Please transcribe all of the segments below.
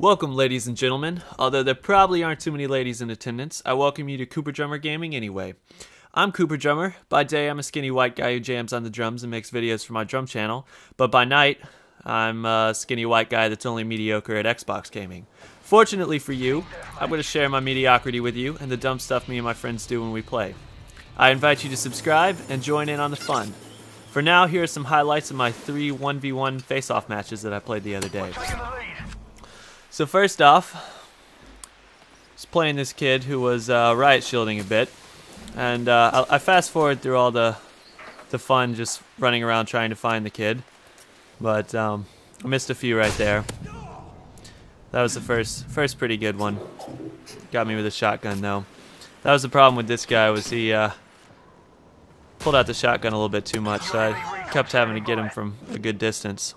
Welcome, ladies and gentlemen. Although there probably aren't too many ladies in attendance, I welcome you to Cooper Drummer Gaming anyway. I'm Cooper Drummer. By day, I'm a skinny white guy who jams on the drums and makes videos for my drum channel. But by night, I'm a skinny white guy that's only mediocre at Xbox gaming. Fortunately for you, I'm going to share my mediocrity with you and the dumb stuff me and my friends do when we play. I invite you to subscribe and join in on the fun. For now, here are some highlights of my 3 1v1 Faceoff matches that I played the other day. So first off, I was playing this kid who was riot shielding a bit, and I fast forward through all the fun just running around trying to find the kid, but I missed a few right there. That was the first pretty good one. Got me with a shotgun though. That was the problem with this guy, was he pulled out the shotgun a little bit too much, so I kept having to get him from a good distance.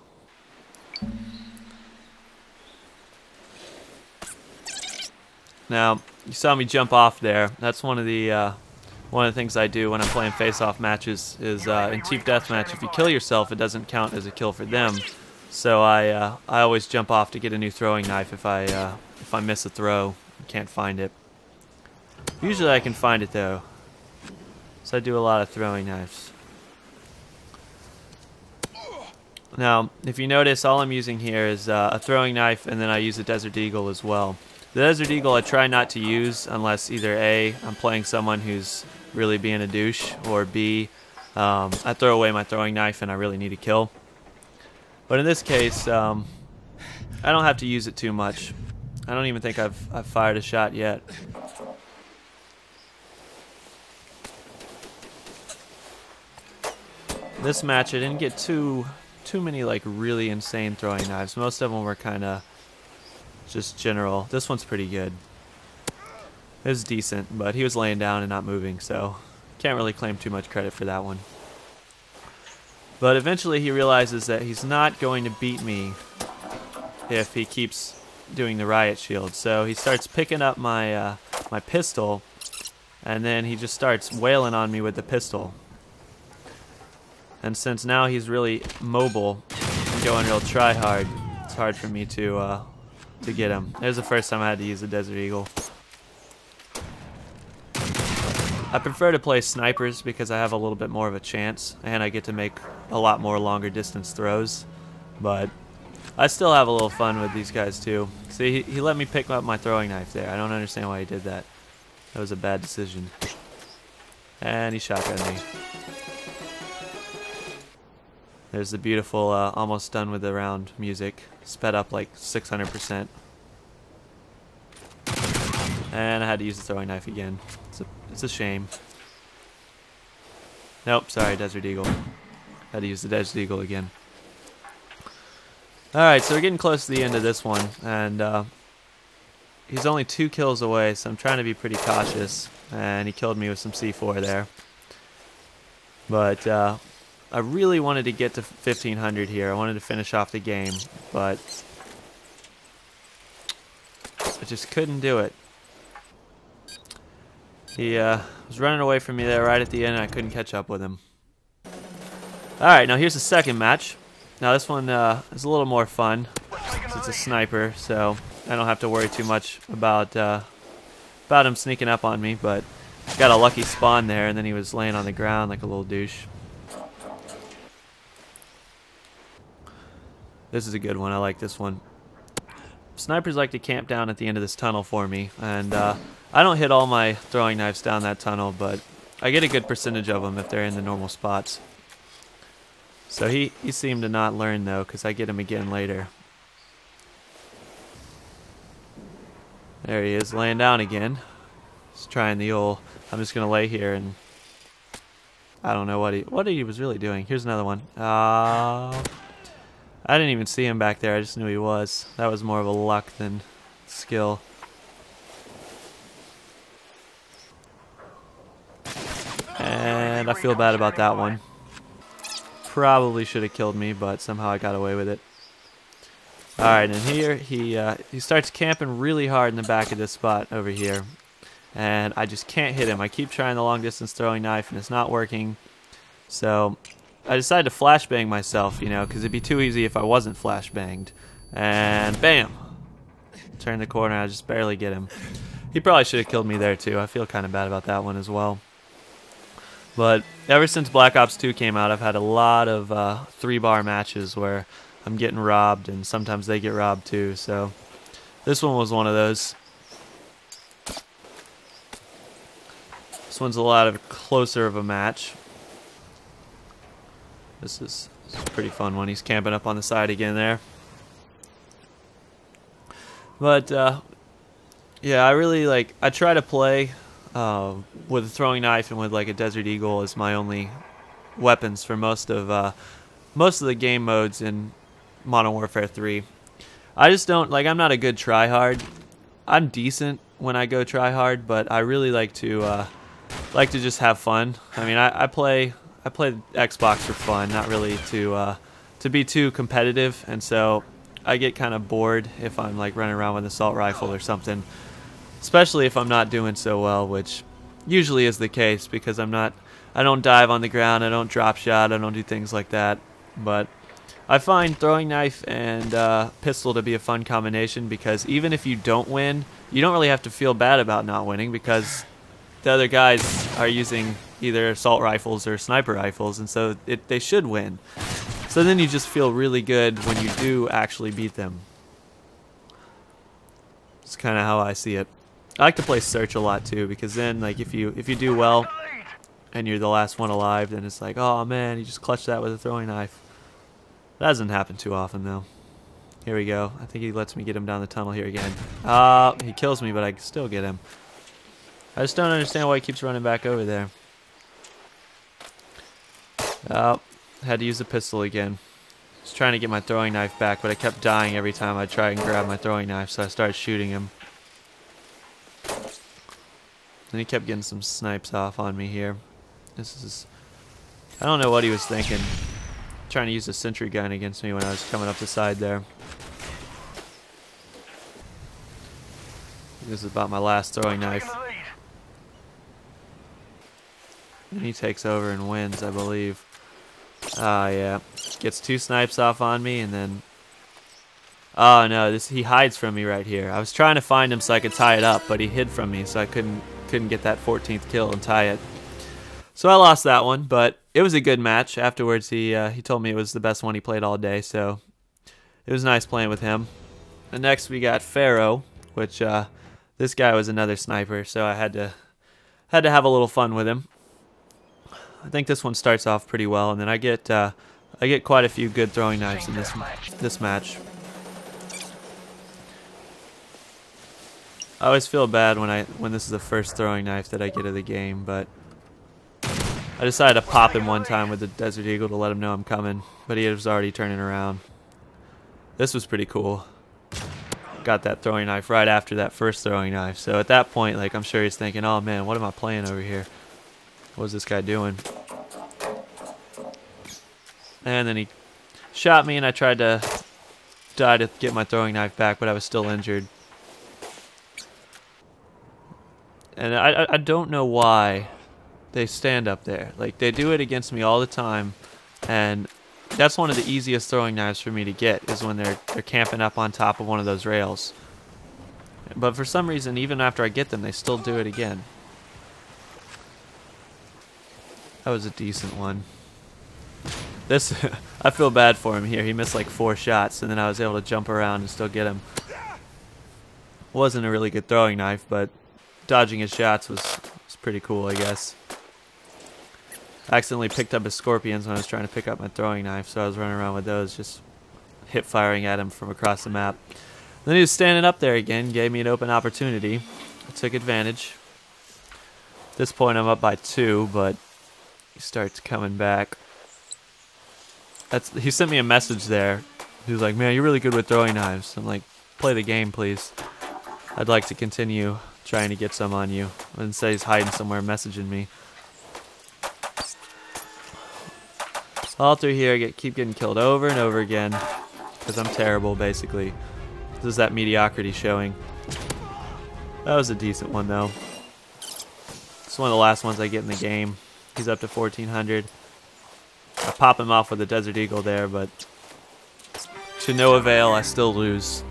Now, you saw me jump off there. That's one of the things I do when I'm playing face-off matches. Is in team deathmatch, if you kill yourself, it doesn't count as a kill for them. So I always jump off to get a new throwing knife if I miss a throw and can't find it. Usually I can find it though, so I do a lot of throwing knives. Now, if you notice, all I'm using here is a throwing knife, and then I use a Desert Eagle as well. The Desert Eagle I try not to use unless either A, I'm playing someone who's really being a douche, or B, I throw away my throwing knife and I really need a kill. But in this case, I don't have to use it too much. I don't even think I've fired a shot yet. This match I didn't get too many like really insane throwing knives. Most of them were kind of just general. This one's pretty good. It was decent, but he was laying down and not moving, so can't really claim too much credit for that one. But eventually he realizes that he's not going to beat me if he keeps doing the riot shield. So he starts picking up my my pistol, and then he just starts wailing on me with the pistol. And since now he's really mobile and going real try hard, it's hard for me to get him. There's the first time I had to use the Desert Eagle. I prefer to play snipers because I have a little bit more of a chance, and I get to make a lot more longer distance throws. But I still have a little fun with these guys too. See, he let me pick up my throwing knife there. I don't understand why he did that. That was a bad decision. And he shotgunned me. There's the beautiful almost done with the round music, sped up like 600%. And I had to use the throwing knife again. It's a shame. Nope, sorry, Desert Eagle. Had to use the Desert Eagle again. Alright, so we're getting close to the end of this one, and he's only 2 kills away, so I'm trying to be pretty cautious. And he killed me with some C4 there. But I really wanted to get to 1500 here. I wanted to finish off the game, but I just couldn't do it. He was running away from me there right at the end, and I couldn't catch up with him. Alright, now here's the second match. Now this one is a little more fun, since it's a sniper, so I don't have to worry too much about him sneaking up on me, but got a lucky spawn there, and then he was laying on the ground like a little douche. This is a good one. I like this one. Snipers like to camp down at the end of this tunnel for me, and I don't hit all my throwing knives down that tunnel, but I get a good percentage of them if they're in the normal spots. So he seemed to not learn though, because I get him again later. There he is, laying down again. He's trying the old, I'm just going to lay here, and I don't know what he was really doing. Here's another one. I didn't even see him back there, I just knew he was. That was more of a luck than skill. And I feel bad about that one. Probably should have killed me, but somehow I got away with it. Alright, and here he starts camping really hard in the back of this spot over here. And I just can't hit him. I keep trying the long distance throwing knife and it's not working. So I decided to flashbang myself, you know, because it'd be too easy if I wasn't flashbanged. And bam! Turn the corner, I just barely get him. He probably should have killed me there too. I feel kind of bad about that one as well. But ever since Black Ops 2 came out, I've had a lot of 3-bar matches where I'm getting robbed, and sometimes they get robbed too. So this one was one of those. This one's a lot of closer of a match. This is a pretty fun one. He's camping up on the side again there. But yeah, I try to play with a throwing knife and with like a Desert Eagle as my only weapons for most of the game modes in Modern Warfare 3. I just don't like. I'm not a good tryhard. I'm decent when I go tryhard, but I really like to just have fun. I mean, I play Xbox for fun, not really to be too competitive, and so I get kind of bored if I'm like running around with an assault rifle or something, especially if I'm not doing so well, which usually is the case because I don't dive on the ground, I don't drop shot, I don't do things like that. But I find throwing knife and pistol to be a fun combination because even if you don't win, you don't really have to feel bad about not winning because the other guys are using either assault rifles or sniper rifles, and so they should win. So then you just feel really good when you do actually beat them. It's kind of how I see it. I like to play search a lot too because then like if you do well and you're the last one alive, then it's like, oh man, you just clutched that with a throwing knife. That doesn't happen too often though. Here we go. I think he lets me get him down the tunnel here again. He kills me, but I can still get him. I just don't understand why he keeps running back over there. Had to use the pistol again. Just trying to get my throwing knife back, but I kept dying every time I tried and grab my throwing knife, so I started shooting him. Then he kept getting some snipes off on me here. I don't know what he was thinking. Trying to use a sentry gun against me when I was coming up the side there. This is about my last throwing knife. And he takes over and wins, I believe. Yeah. Gets 2 snipes off on me, and then... Oh no, he hides from me right here. I was trying to find him so I could tie it up, but he hid from me, so I couldn't get that 14th kill and tie it. So I lost that one, but it was a good match. Afterwards, he told me it was the best one he played all day, so it was nice playing with him. And next we got Pharaoh, which this guy was another sniper, so I had to have a little fun with him. I think this one starts off pretty well, and then I get quite a few good throwing knives in this match. I always feel bad when this is the first throwing knife that I get of the game, but I decided to pop him one time with the Desert Eagle to let him know I'm coming, but he was already turning around. This was pretty cool. Got that throwing knife right after that first throwing knife, so at that point, like, I'm sure he's thinking, oh man, what am I playing over here? What was this guy doing? And then he shot me, and I tried to die to get my throwing knife back, but I was still injured. And I don't know why they stand up there. Like, they do it against me all the time, and that's one of the easiest throwing knives for me to get, is when they're camping up on top of one of those rails. But for some reason, even after I get them, they still do it again. That was a decent one. This, I feel bad for him here. He missed like 4 shots, and then I was able to jump around and still get him. Wasn't a really good throwing knife, but dodging his shots was pretty cool, I guess. I accidentally picked up his scorpions when I was trying to pick up my throwing knife, so I was running around with those, just hip firing at him from across the map. Then he was standing up there again, gave me an open opportunity. I took advantage. At this point I'm up by 2, but he starts coming back. He sent me a message there. He was like, man, you're really good with throwing knives. I'm like, play the game, please. I'd like to continue trying to get some on you. And say he's hiding somewhere messaging me. All through here, I keep getting killed over and over again. Because I'm terrible, basically. This is that mediocrity showing. That was a decent one, though. It's one of the last ones I get in the game. He's up to 1400. I pop him off with a Desert Eagle there, but to no avail, I still lose.